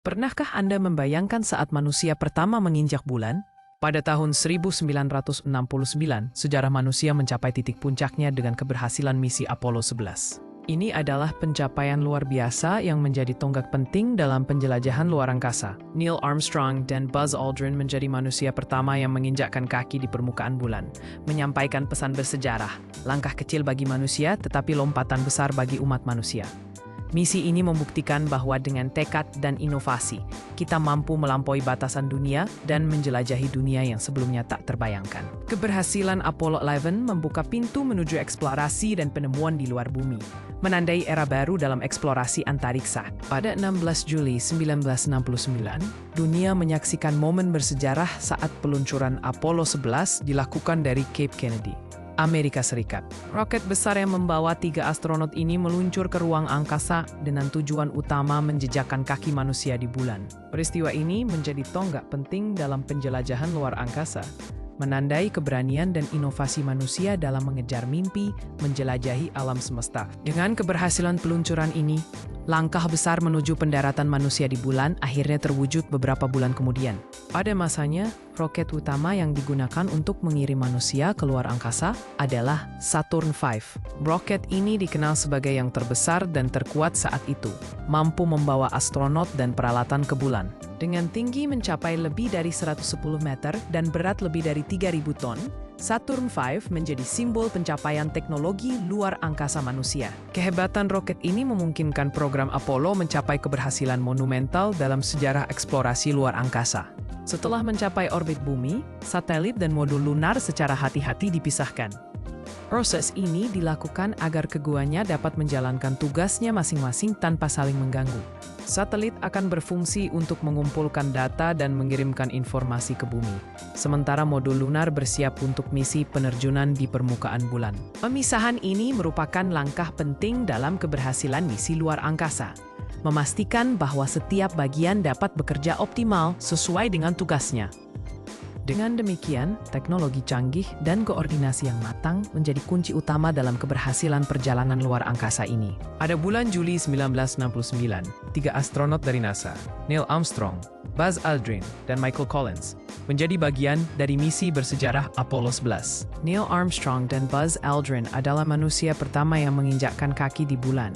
Pernahkah Anda membayangkan saat manusia pertama menginjak bulan? Pada tahun 1969, sejarah manusia mencapai titik puncaknya dengan keberhasilan misi Apollo 11. Ini adalah pencapaian luar biasa yang menjadi tonggak penting dalam penjelajahan luar angkasa. Neil Armstrong dan Buzz Aldrin menjadi manusia pertama yang menginjakkan kaki di permukaan bulan, menyampaikan pesan bersejarah, langkah kecil bagi manusia tetapi lompatan besar bagi umat manusia. Misi ini membuktikan bahwa dengan tekad dan inovasi, kita mampu melampaui batasan dunia dan menjelajahi dunia yang sebelumnya tak terbayangkan. Keberhasilan Apollo 11 membuka pintu menuju eksplorasi dan penemuan di luar bumi, menandai era baru dalam eksplorasi antariksa. Pada 16 Juli 1969, dunia menyaksikan momen bersejarah saat peluncuran Apollo 11 dilakukan dari Cape Kennedy, Amerika Serikat. Roket besar yang membawa 3 astronot ini meluncur ke ruang angkasa dengan tujuan utama menjejakkan kaki manusia di bulan. Peristiwa ini menjadi tonggak penting dalam penjelajahan luar angkasa, menandai keberanian dan inovasi manusia dalam mengejar mimpi menjelajahi alam semesta. Dengan keberhasilan peluncuran ini, langkah besar menuju pendaratan manusia di bulan akhirnya terwujud beberapa bulan kemudian. Pada masanya, roket utama yang digunakan untuk mengirim manusia ke luar angkasa adalah Saturn V. Roket ini dikenal sebagai yang terbesar dan terkuat saat itu, mampu membawa astronot dan peralatan ke bulan. Dengan tinggi mencapai lebih dari 110 meter dan berat lebih dari 3.000 ton, Saturn V menjadi simbol pencapaian teknologi luar angkasa manusia. Kehebatan roket ini memungkinkan program Apollo mencapai keberhasilan monumental dalam sejarah eksplorasi luar angkasa. Setelah mencapai orbit bumi, satelit dan modul lunar secara hati-hati dipisahkan. Proses ini dilakukan agar keduanya dapat menjalankan tugasnya masing-masing tanpa saling mengganggu. Satelit akan berfungsi untuk mengumpulkan data dan mengirimkan informasi ke bumi, sementara modul lunar bersiap untuk misi penerjunan di permukaan bulan. Pemisahan ini merupakan langkah penting dalam keberhasilan misi luar angkasa, memastikan bahwa setiap bagian dapat bekerja optimal sesuai dengan tugasnya. Dengan demikian, teknologi canggih dan koordinasi yang matang menjadi kunci utama dalam keberhasilan perjalanan luar angkasa ini. Pada bulan Juli 1969, 3 astronot dari NASA, Neil Armstrong, Buzz Aldrin, dan Michael Collins, menjadi bagian dari misi bersejarah Apollo 11. Neil Armstrong dan Buzz Aldrin adalah manusia pertama yang menginjakkan kaki di bulan,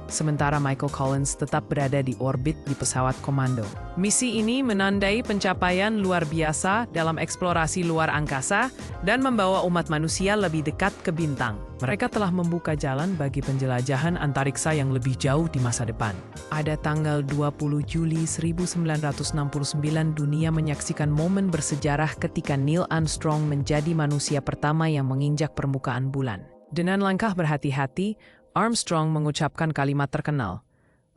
sementara Michael Collins tetap berada di orbit di pesawat komando. Misi ini menandai pencapaian luar biasa dalam eksplorasi luar angkasa dan membawa umat manusia lebih dekat ke bintang. Mereka telah membuka jalan bagi penjelajahan antariksa yang lebih jauh di masa depan. Pada tanggal 20 Juli 1969, dunia menyaksikan momen bersejarah ketika Neil Armstrong menjadi manusia pertama yang menginjak permukaan bulan. Dengan langkah berhati-hati, Armstrong mengucapkan kalimat terkenal,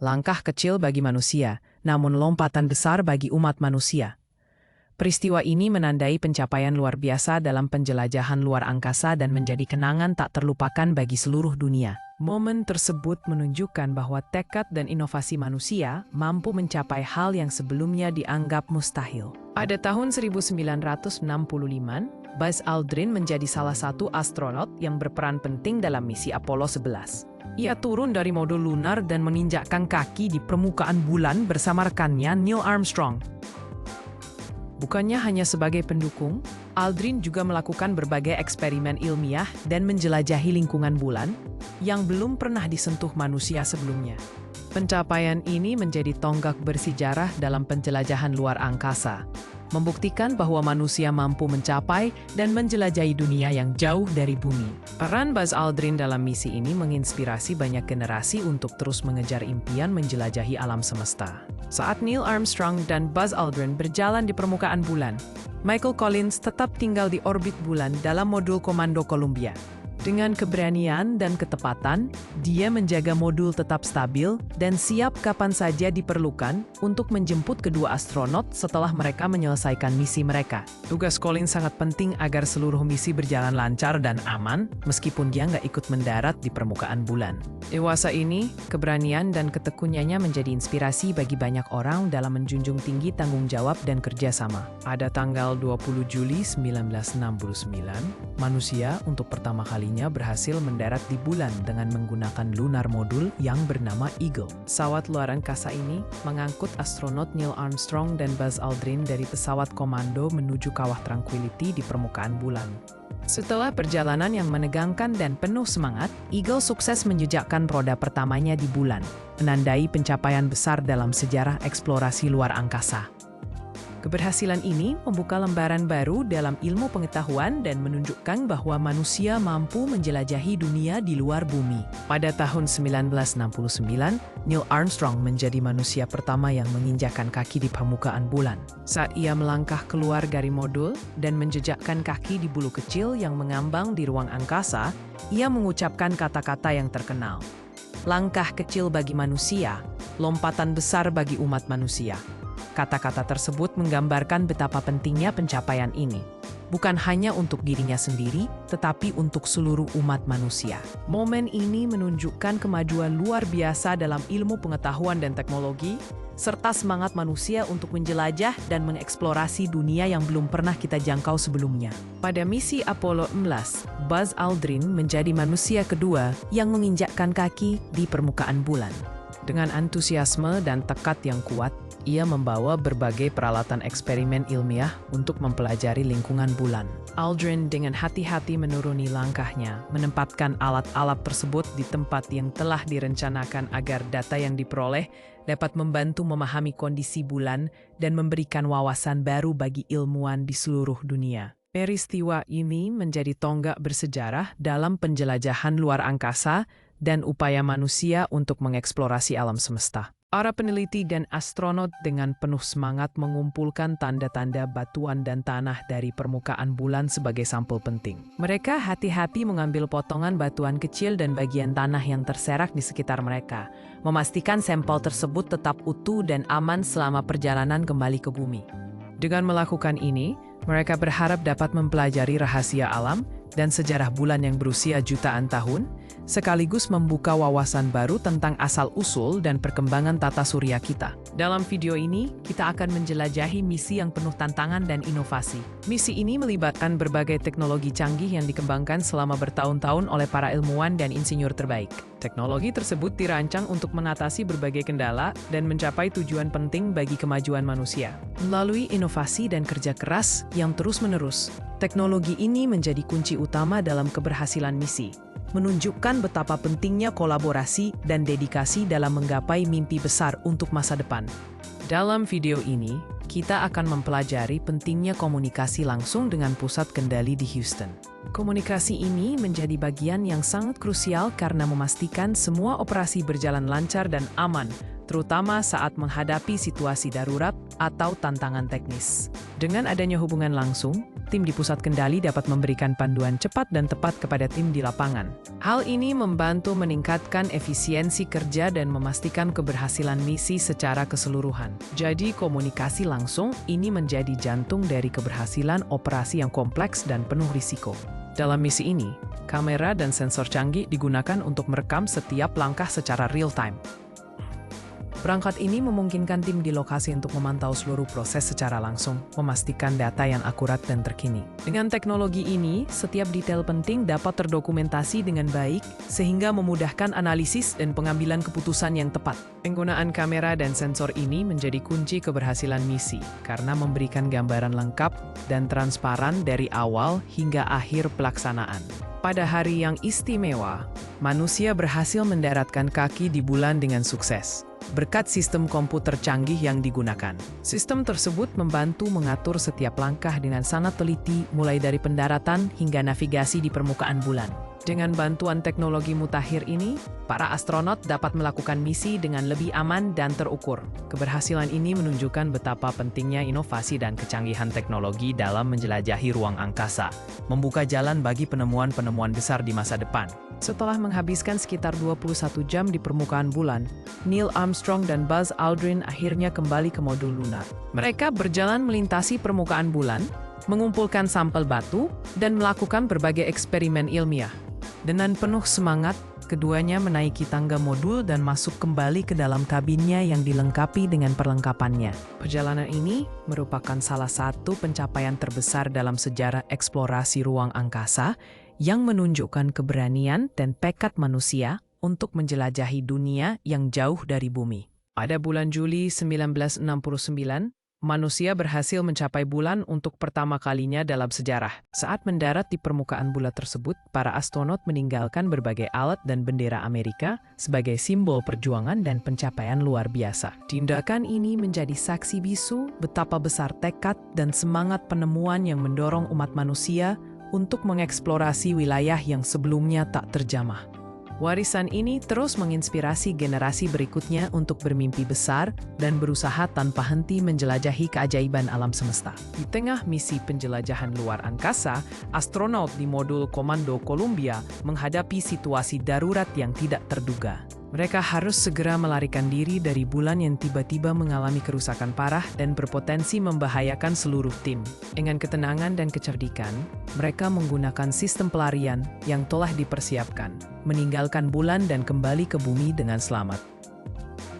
"Langkah kecil bagi manusia, namun lompatan besar bagi umat manusia." Peristiwa ini menandai pencapaian luar biasa dalam penjelajahan luar angkasa dan menjadi kenangan tak terlupakan bagi seluruh dunia. Momen tersebut menunjukkan bahwa tekad dan inovasi manusia mampu mencapai hal yang sebelumnya dianggap mustahil. Pada tahun 1965, Buzz Aldrin menjadi salah satu astronot yang berperan penting dalam misi Apollo 11. Ia turun dari modul lunar dan menginjakkan kaki di permukaan bulan bersama rekannya Neil Armstrong. Bukannya hanya sebagai pendukung, Aldrin juga melakukan berbagai eksperimen ilmiah dan menjelajahi lingkungan bulan yang belum pernah disentuh manusia sebelumnya. Pencapaian ini menjadi tonggak bersejarah dalam penjelajahan luar angkasa, membuktikan bahwa manusia mampu mencapai dan menjelajahi dunia yang jauh dari bumi. Peran Buzz Aldrin dalam misi ini menginspirasi banyak generasi untuk terus mengejar impian menjelajahi alam semesta. Saat Neil Armstrong dan Buzz Aldrin berjalan di permukaan bulan, Michael Collins tetap tinggal di orbit bulan dalam modul komando Columbia. Dengan keberanian dan ketepatan, dia menjaga modul tetap stabil dan siap kapan saja diperlukan untuk menjemput kedua astronot setelah mereka menyelesaikan misi mereka. Tugas Collins sangat penting agar seluruh misi berjalan lancar dan aman, meskipun dia nggak ikut mendarat di permukaan bulan. Dewasa ini, keberanian dan ketekunannya menjadi inspirasi bagi banyak orang dalam menjunjung tinggi tanggung jawab dan kerjasama. Pada tanggal 20 Juli 1969, manusia untuk pertama kalinya kalinya berhasil mendarat di bulan dengan menggunakan lunar modul yang bernama Eagle. Pesawat luar angkasa ini mengangkut astronot Neil Armstrong dan Buzz Aldrin dari pesawat komando menuju kawah Tranquility di permukaan bulan. Setelah perjalanan yang menegangkan dan penuh semangat, Eagle sukses menjejakkan roda pertamanya di bulan, menandai pencapaian besar dalam sejarah eksplorasi luar angkasa. Keberhasilan ini membuka lembaran baru dalam ilmu pengetahuan dan menunjukkan bahwa manusia mampu menjelajahi dunia di luar bumi. Pada tahun 1969, Neil Armstrong menjadi manusia pertama yang menginjakkan kaki di permukaan bulan. Saat ia melangkah keluar dari modul dan menjejakkan kaki di bulu kecil yang mengambang di ruang angkasa, ia mengucapkan kata-kata yang terkenal. Langkah kecil bagi manusia, lompatan besar bagi umat manusia. Kata-kata tersebut menggambarkan betapa pentingnya pencapaian ini, bukan hanya untuk dirinya sendiri, tetapi untuk seluruh umat manusia. Momen ini menunjukkan kemajuan luar biasa dalam ilmu pengetahuan dan teknologi, serta semangat manusia untuk menjelajah dan mengeksplorasi dunia yang belum pernah kita jangkau sebelumnya. Pada misi Apollo 11, Buzz Aldrin menjadi manusia kedua yang menginjakkan kaki di permukaan bulan. Dengan antusiasme dan tekad yang kuat, ia membawa berbagai peralatan eksperimen ilmiah untuk mempelajari lingkungan bulan. Aldrin dengan hati-hati menuruni langkahnya, menempatkan alat-alat tersebut di tempat yang telah direncanakan agar data yang diperoleh dapat membantu memahami kondisi bulan dan memberikan wawasan baru bagi ilmuwan di seluruh dunia. Peristiwa ini menjadi tonggak bersejarah dalam penjelajahan luar angkasa dan upaya manusia untuk mengeksplorasi alam semesta. Para peneliti dan astronot dengan penuh semangat mengumpulkan tanda-tanda batuan dan tanah dari permukaan bulan sebagai sampel penting. Mereka hati-hati mengambil potongan batuan kecil dan bagian tanah yang terserak di sekitar mereka, memastikan sampel tersebut tetap utuh dan aman selama perjalanan kembali ke bumi. Dengan melakukan ini, mereka berharap dapat mempelajari rahasia alam dan sejarah bulan yang berusia jutaan tahun, sekaligus membuka wawasan baru tentang asal-usul dan perkembangan tata surya kita. Dalam video ini, kita akan menjelajahi misi yang penuh tantangan dan inovasi. Misi ini melibatkan berbagai teknologi canggih yang dikembangkan selama bertahun-tahun oleh para ilmuwan dan insinyur terbaik. Teknologi tersebut dirancang untuk mengatasi berbagai kendala dan mencapai tujuan penting bagi kemajuan manusia. Melalui inovasi dan kerja keras yang terus-menerus, teknologi ini menjadi kunci utama dalam keberhasilan misi, menunjukkan betapa pentingnya kolaborasi dan dedikasi dalam menggapai mimpi besar untuk masa depan. Dalam video ini, kita akan mempelajari pentingnya komunikasi langsung dengan pusat kendali di Houston. Komunikasi ini menjadi bagian yang sangat krusial karena memastikan semua operasi berjalan lancar dan aman, terutama saat menghadapi situasi darurat atau tantangan teknis. Dengan adanya hubungan langsung, tim di pusat kendali dapat memberikan panduan cepat dan tepat kepada tim di lapangan. Hal ini membantu meningkatkan efisiensi kerja dan memastikan keberhasilan misi secara keseluruhan. Jadi, komunikasi langsung ini menjadi jantung dari keberhasilan operasi yang kompleks dan penuh risiko. Dalam misi ini, kamera dan sensor canggih digunakan untuk merekam setiap langkah secara real-time. Perangkat ini memungkinkan tim di lokasi untuk memantau seluruh proses secara langsung, memastikan data yang akurat dan terkini. Dengan teknologi ini, setiap detail penting dapat terdokumentasi dengan baik, sehingga memudahkan analisis dan pengambilan keputusan yang tepat. Penggunaan kamera dan sensor ini menjadi kunci keberhasilan misi, karena memberikan gambaran lengkap dan transparan dari awal hingga akhir pelaksanaan. Pada hari yang istimewa, manusia berhasil mendaratkan kaki di bulan dengan sukses, berkat sistem komputer canggih yang digunakan. Sistem tersebut membantu mengatur setiap langkah dengan sangat teliti, mulai dari pendaratan hingga navigasi di permukaan bulan. Dengan bantuan teknologi mutakhir ini, para astronot dapat melakukan misi dengan lebih aman dan terukur. Keberhasilan ini menunjukkan betapa pentingnya inovasi dan kecanggihan teknologi dalam menjelajahi ruang angkasa, membuka jalan bagi penemuan-penemuan besar di masa depan. Setelah menghabiskan sekitar 21 jam di permukaan bulan, Neil Armstrong dan Buzz Aldrin akhirnya kembali ke modul lunar. Mereka berjalan melintasi permukaan bulan, mengumpulkan sampel batu, dan melakukan berbagai eksperimen ilmiah. Dengan penuh semangat, keduanya menaiki tangga modul dan masuk kembali ke dalam kabinnya yang dilengkapi dengan perlengkapannya. Perjalanan ini merupakan salah satu pencapaian terbesar dalam sejarah eksplorasi ruang angkasa yang menunjukkan keberanian dan tekad manusia untuk menjelajahi dunia yang jauh dari bumi. Pada bulan Juli 1969, manusia berhasil mencapai bulan untuk pertama kalinya dalam sejarah. Saat mendarat di permukaan bulan tersebut, para astronot meninggalkan berbagai alat dan bendera Amerika sebagai simbol perjuangan dan pencapaian luar biasa. Tindakan ini menjadi saksi bisu betapa besar tekad dan semangat penemuan yang mendorong umat manusia untuk mengeksplorasi wilayah yang sebelumnya tak terjamah. Warisan ini terus menginspirasi generasi berikutnya untuk bermimpi besar dan berusaha tanpa henti menjelajahi keajaiban alam semesta. Di tengah misi penjelajahan luar angkasa, astronot di modul Komando Columbia menghadapi situasi darurat yang tidak terduga. Mereka harus segera melarikan diri dari bulan yang tiba-tiba mengalami kerusakan parah dan berpotensi membahayakan seluruh tim. Dengan ketenangan dan kecerdikan, mereka menggunakan sistem pelarian yang telah dipersiapkan, meninggalkan bulan dan kembali ke bumi dengan selamat.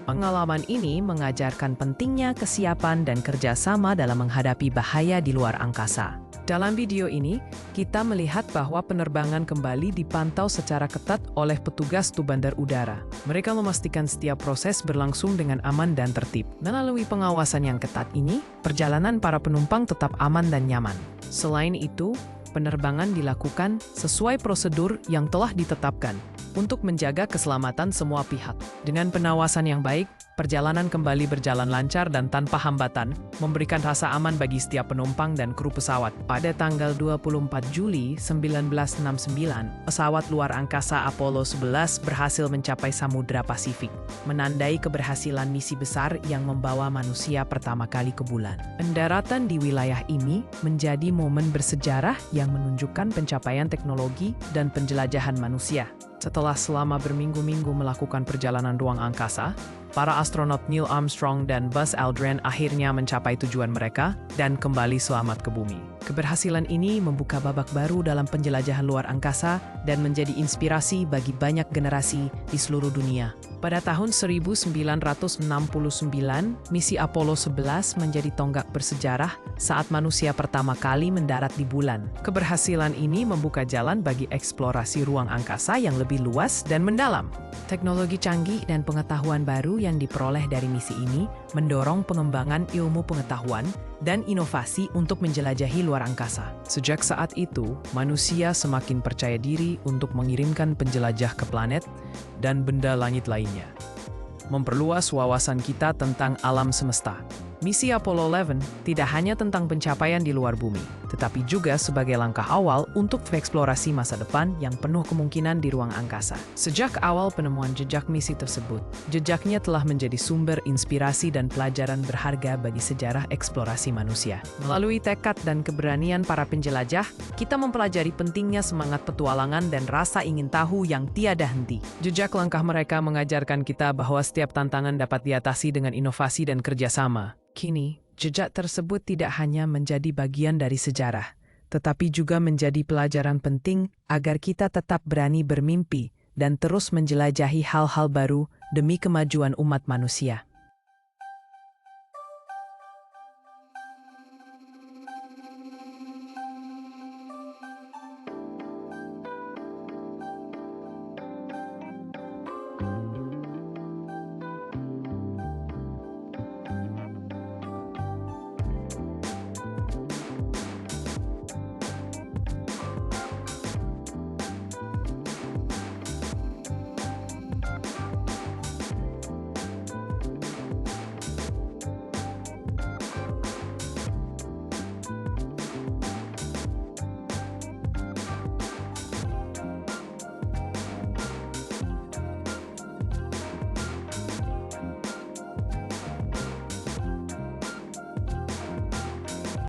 Pengalaman ini mengajarkan pentingnya kesiapan dan kerjasama dalam menghadapi bahaya di luar angkasa. Dalam video ini, kita melihat bahwa penerbangan kembali dipantau secara ketat oleh petugas bandar udara. Mereka memastikan setiap proses berlangsung dengan aman dan tertib. Melalui pengawasan yang ketat ini, perjalanan para penumpang tetap aman dan nyaman. Selain itu, penerbangan dilakukan sesuai prosedur yang telah ditetapkan untuk menjaga keselamatan semua pihak. Dengan pengawasan yang baik, perjalanan kembali berjalan lancar dan tanpa hambatan, memberikan rasa aman bagi setiap penumpang dan kru pesawat. Pada tanggal 24 Juli 1969, pesawat luar angkasa Apollo 11 berhasil mencapai Samudra Pasifik, menandai keberhasilan misi besar yang membawa manusia pertama kali ke bulan. Pendaratan di wilayah ini menjadi momen bersejarah yang menunjukkan pencapaian teknologi dan penjelajahan manusia. Setelah selama berminggu-minggu melakukan perjalanan ruang angkasa, para astronot Neil Armstrong dan Buzz Aldrin akhirnya mencapai tujuan mereka dan kembali selamat ke bumi. Keberhasilan ini membuka babak baru dalam penjelajahan luar angkasa dan menjadi inspirasi bagi banyak generasi di seluruh dunia. Pada tahun 1969, misi Apollo 11 menjadi tonggak bersejarah saat manusia pertama kali mendarat di bulan. Keberhasilan ini membuka jalan bagi eksplorasi ruang angkasa yang lebih luas dan mendalam. Teknologi canggih dan pengetahuan baru yang diperoleh dari misi ini mendorong pengembangan ilmu pengetahuan dan inovasi untuk menjelajahi luar angkasa. Sejak saat itu, manusia semakin percaya diri untuk mengirimkan penjelajah ke planet dan benda langit lainnya, memperluas wawasan kita tentang alam semesta. Misi Apollo 11 tidak hanya tentang pencapaian di luar bumi, tetapi juga sebagai langkah awal untuk eksplorasi masa depan yang penuh kemungkinan di ruang angkasa. Sejak awal penemuan jejak misi tersebut, jejaknya telah menjadi sumber inspirasi dan pelajaran berharga bagi sejarah eksplorasi manusia. Melalui tekad dan keberanian para penjelajah, kita mempelajari pentingnya semangat petualangan dan rasa ingin tahu yang tiada henti. Jejak langkah mereka mengajarkan kita bahwa setiap tantangan dapat diatasi dengan inovasi dan kerjasama. Kini, jejak tersebut tidak hanya menjadi bagian dari sejarah, tetapi juga menjadi pelajaran penting agar kita tetap berani bermimpi dan terus menjelajahi hal-hal baru demi kemajuan umat manusia.